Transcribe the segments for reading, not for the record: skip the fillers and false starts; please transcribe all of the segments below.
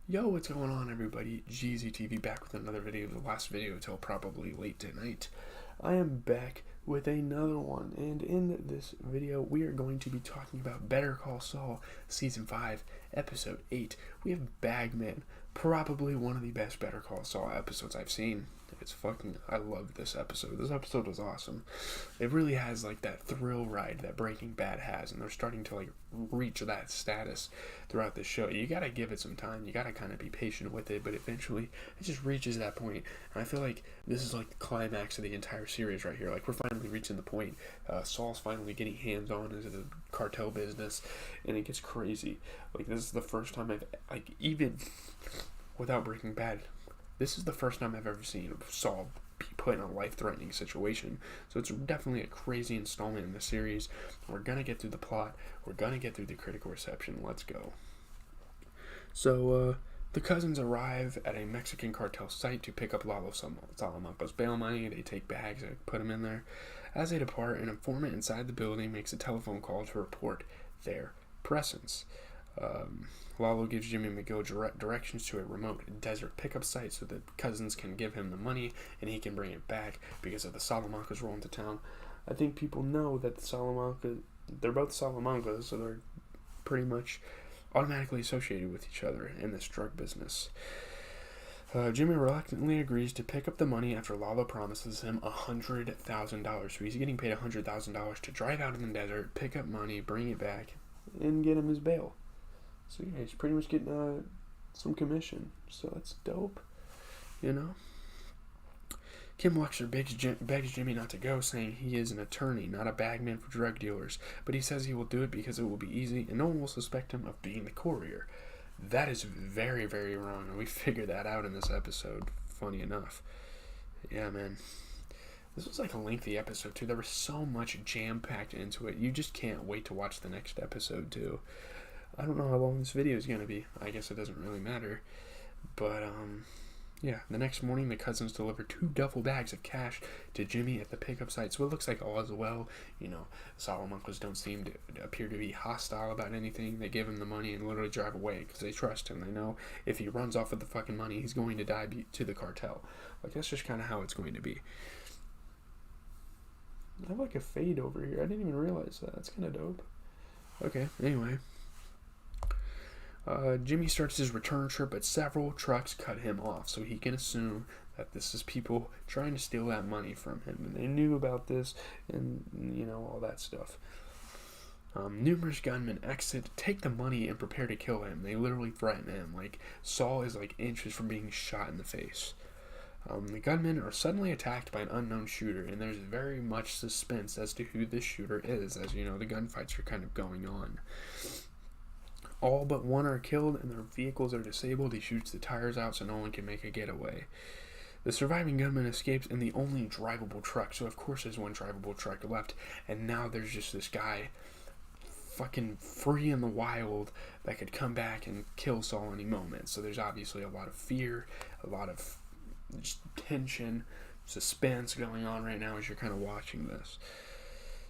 Yo, what's going on, everybody? GZTV back with another video. The last video till probably late tonight. I am back with another one, and in this video, we are going to be talking about Better Call Saul Season 5, Episode 8. We have Bagman, probably one of the best Better Call Saul episodes I've seen. I love this episode. This episode was awesome. It really has like that thrill ride that Breaking Bad has, and they're starting to like reach that status throughout the show. You gotta give it some time. You gotta kind of be patient with it, but eventually it just reaches that point. And I feel like this is like the climax of the entire series right here. Like we're finally reaching the point. Saul's finally getting hands on into the cartel business, and it gets crazy. Like this is the first time even without Breaking Bad, this is the first time I've ever seen Saul be put in a life-threatening situation. So it's definitely a crazy installment in the series. We're going to get through the plot. We're going to get through the critical reception. Let's go. So, the cousins arrive at a Mexican cartel site to pick up Lalo Salamanca's bail money. They take bags and put them in there. As they depart, an informant inside the building makes a telephone call to report their presence. Lalo gives Jimmy McGill directions to a remote desert pickup site so that cousins can give him the money and he can bring it back because of the Salamancas roll into town. I think people know that they're both Salamancas, so they're pretty much automatically associated with each other in this drug business. Jimmy reluctantly agrees to pick up the money after Lalo promises him $100,000. So he's getting paid $100,000 to drive out in the desert, pick up money, bring it back, and get him his bail. So yeah, he's pretty much getting some commission. So that's dope, you know. Kim Wexler begs Jimmy not to go, saying he is an attorney, not a bagman for drug dealers. But he says he will do it because it will be easy and no one will suspect him of being the courier. That is very, very wrong, and we figured that out in this episode, funny enough. Yeah, man. This was like a lengthy episode, too. There was so much jam-packed into it. You just can't wait to watch the next episode, too. I don't know how long this video is going to be. I guess it doesn't really matter. But, yeah. The next morning, the cousins deliver 2 duffel bags of cash to Jimmy at the pickup site. So it looks like all is well. You know, Salamancas don't seem to appear to be hostile about anything. They give him the money and literally drive away because they trust him. They know if he runs off with the fucking money, he's going to die to the cartel. Like, that's just kind of how it's going to be. I have like a fade over here. I didn't even realize that. That's kind of dope. Okay, anyway. Jimmy starts his return trip, but several trucks cut him off, so he can assume that this is people trying to steal that money from him. And they knew about this and, you know, all that stuff. Numerous gunmen exit, take the money, and prepare to kill him. They literally threaten him. Like, Saul is like inches from being shot in the face. The gunmen are suddenly attacked by an unknown shooter, and there's very much suspense as to who this shooter is. As you know, the gunfights are kind of going on. All but one are killed, and their vehicles are disabled. He shoots the tires out so no one can make a getaway. The surviving gunman escapes in the only drivable truck, so of course there's one drivable truck left, and now there's just this guy fucking free in the wild that could come back and kill Saul any moment. So there's obviously a lot of fear, a lot of just tension, suspense going on right now as you're kind of watching this.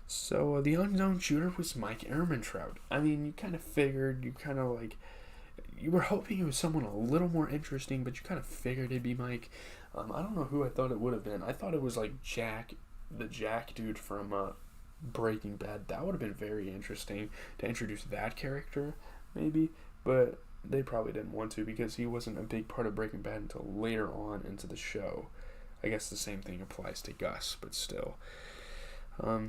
So the unknown shooter was Mike Ehrmantraut. I mean, you kind of figured, you were hoping it was someone a little more interesting, but you kind of figured it'd be Mike. I don't know who I thought it would have been. I thought it was like the Jack dude from Breaking Bad. That would have been very interesting to introduce that character, maybe, but they probably didn't want to because he wasn't a big part of Breaking Bad until later on into the show. I guess the same thing applies to Gus, but still.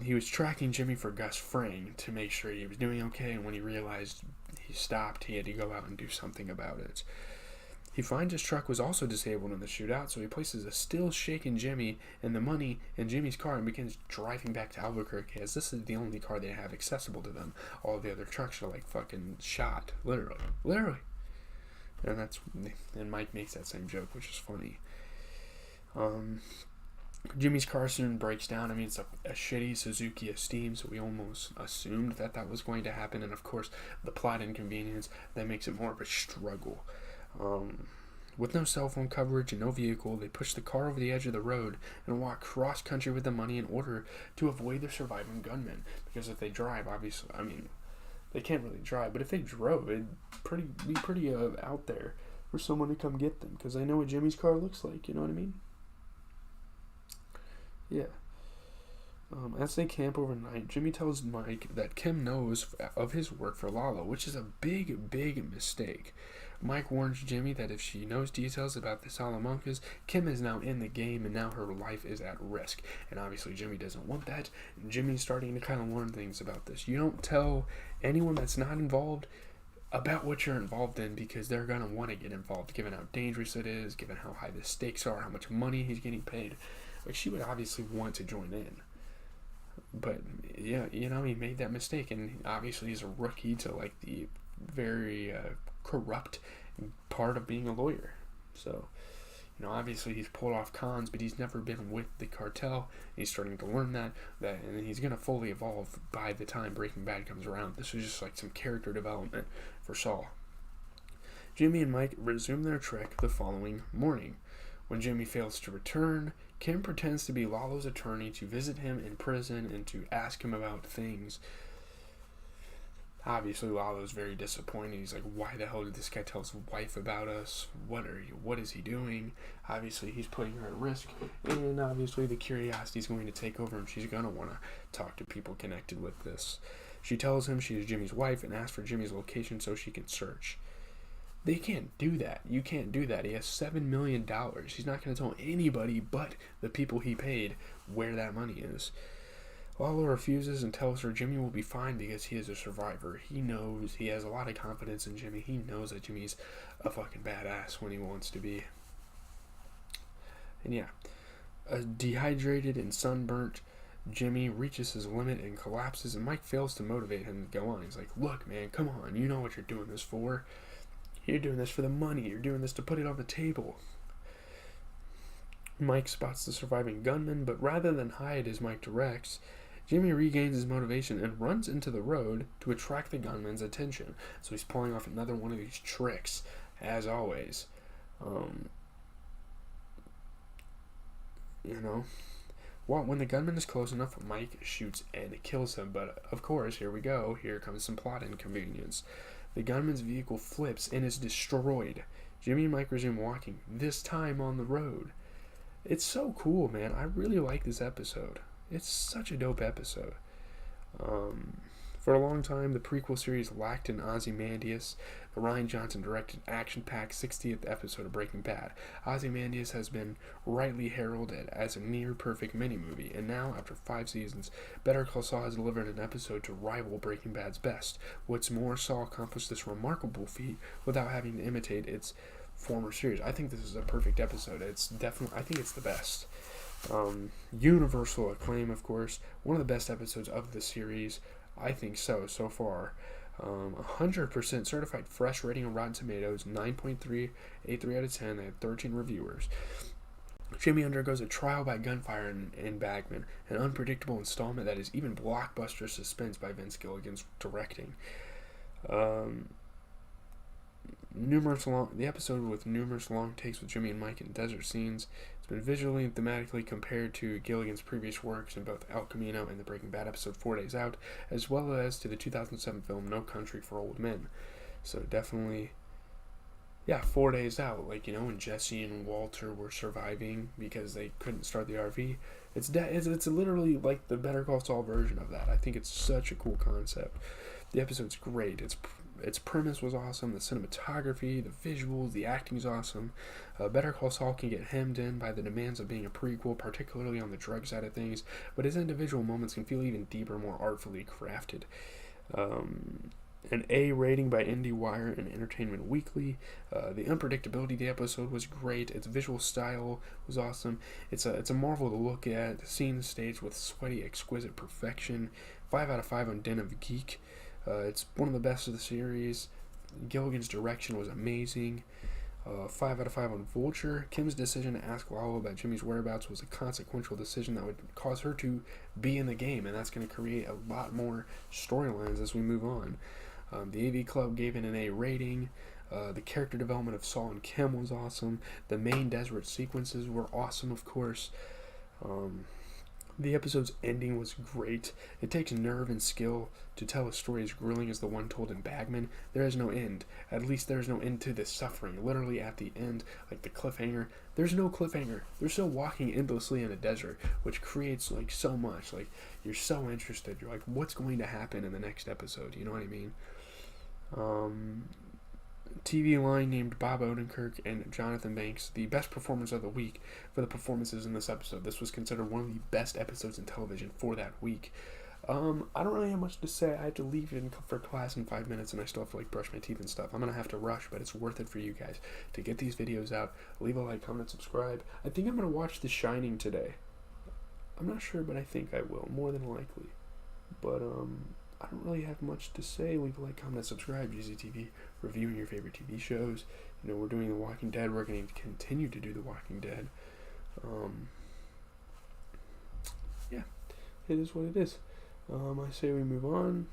He was tracking Jimmy for Gus Fring to make sure he was doing okay, and when he realized he stopped, he had to go out and do something about it. He finds his truck was also disabled in the shootout, so he places a still shaken Jimmy and the money in Jimmy's car and begins driving back to Albuquerque, as this is the only car they have accessible to them. All the other trucks are like fucking shot, literally. And Mike makes that same joke, which is funny. Jimmy's car soon breaks down. I mean, it's a shitty Suzuki Esteem, so we almost assumed that was going to happen. And, of course, the plot inconvenience, that makes it more of a struggle. With no cell phone coverage and no vehicle, they push the car over the edge of the road and walk cross-country with the money in order to avoid the surviving gunmen. Because if they drive, obviously, I mean, they can't really drive. But if they drove, it'd be pretty out there. for someone to come get them, because I know what Jimmy's car looks like, you know what I mean? Yeah. As they camp overnight, Jimmy tells Mike that Kim knows of his work for Lalo, which is a big, big mistake. Mike warns Jimmy that if she knows details about the Salamancas, Kim is now in the game and now her life is at risk. And obviously Jimmy doesn't want that. And Jimmy's starting to kind of learn things about this. You don't tell anyone that's not involved about what you're involved in, because they're going to want to get involved, given how dangerous it is, given how high the stakes are, how much money he's getting paid. Like, she would obviously want to join in. But, yeah, you know, he made that mistake, and obviously he's a rookie to, like, the very corrupt part of being a lawyer. So, you know, obviously he's pulled off cons, but he's never been with the cartel. He's starting to learn that, and he's going to fully evolve by the time Breaking Bad comes around. This is just like some character development for Saul. Jimmy and Mike resume their trek the following morning. When Jimmy fails to return, Kim pretends to be Lalo's attorney to visit him in prison and to ask him about things. Obviously, Lalo's very disappointed. He's like, why the hell did this guy tell his wife about us? What is he doing? Obviously, he's putting her at risk. And obviously, the curiosity is going to take over, and she's going to want to talk to people connected with this. She tells him she is Jimmy's wife and asks for Jimmy's location so she can search. They can't do that. You can't do that. He has $7 million. He's not going to tell anybody but the people he paid where that money is. Lalo refuses and tells her Jimmy will be fine because he is a survivor. He knows, he has a lot of confidence in Jimmy. He knows that Jimmy's a fucking badass when he wants to be. And yeah, dehydrated and sunburnt, Jimmy reaches his limit and collapses, and Mike fails to motivate him to go on. He's like, look, man, come on. You know what you're doing this for. You're doing this for the money. You're doing this to put it on the table. Mike spots the surviving gunman, but rather than hide as Mike directs, Jimmy regains his motivation and runs into the road to attract the gunman's attention. So he's pulling off another one of these tricks, as always. When the gunman is close enough, Mike shoots and kills him. But of course, here we go. Here comes some plot inconvenience. The gunman's vehicle flips and is destroyed. Jimmy and Mike resume walking, this time on the road. It's so cool, man. I really like this episode. It's such a dope episode. For a long time, the prequel series lacked an Ozymandias. The Rian Johnson directed action-packed 60th episode of Breaking Bad. Ozymandias has been rightly heralded as a near-perfect mini-movie, and now, after 5 seasons, Better Call Saul has delivered an episode to rival Breaking Bad's best. What's more, Saul accomplished this remarkable feat without having to imitate its former series. I think this is a perfect episode. I think it's the best. Universal acclaim, of course. One of the best episodes of the series. I think so far. 100% certified fresh rating on Rotten Tomatoes, 9.383 out of 10. They had 13 reviewers. Jimmy undergoes a trial by gunfire in Bagman, an unpredictable installment that is even blockbuster suspense by Vince Gilligan's directing. The episode with numerous long takes with Jimmy and Mike in desert scenes. It's been visually and thematically compared to Gilligan's previous works in both El Camino and the Breaking Bad episode 4 Days Out, as well as to the 2007 film No Country for Old Men. So definitely, 4 Days Out, when Jesse and Walter were surviving because they couldn't start the RV. It's literally like the Better Call Saul version of that. I think it's such a cool concept. The episode's great. Its premise was awesome. The cinematography, the visuals, the acting is awesome. Better Call Saul can get hemmed in by the demands of being a prequel, particularly on the drug side of things, but his individual moments can feel even deeper, more artfully crafted. An A rating by IndieWire and Entertainment Weekly. The unpredictability of the episode was great. Its visual style was awesome. It's a marvel to look at. Seeing the stage with sweaty, exquisite perfection. 5 out of 5 on Den of Geek. It's one of the best of the series. Gilligan's direction was amazing. 5 out of 5 on Vulture. Kim's decision to ask Lalo about Jimmy's whereabouts was a consequential decision that would cause her to be in the game, and that's going to create a lot more storylines as we move on. The AV Club gave it an A rating. The character development of Saul and Kim was awesome. The main desert sequences were awesome, of course. The episode's ending was great. It takes nerve and skill to tell a story as grueling as the one told in Bagman. There is no end. At least there is no end to this suffering. Literally at the end, like the cliffhanger, there's no cliffhanger. They're still walking endlessly in a desert, which creates like so much. Like you're so interested. You're like, what's going to happen in the next episode? You know what I mean? TV line named Bob Odenkirk and Jonathan Banks the best performers of the week for the performances in this episode. This was considered one of the best episodes in television for that week. I don't really have much to say. I have to leave for class in 5 minutes, and I still have to like brush my teeth and stuff. I'm gonna have to rush, but it's worth it for you guys to get these videos out. Leave a like, comment, subscribe. I think I'm gonna watch The Shining today. I'm not sure, but I think I will, more than likely. But I don't really have much to say. Leave a like, comment, subscribe. GZTV, reviewing your favorite TV shows. You know, we're doing The Walking Dead. We're going to continue to do The Walking Dead. Yeah, it is what it is. I say we move on.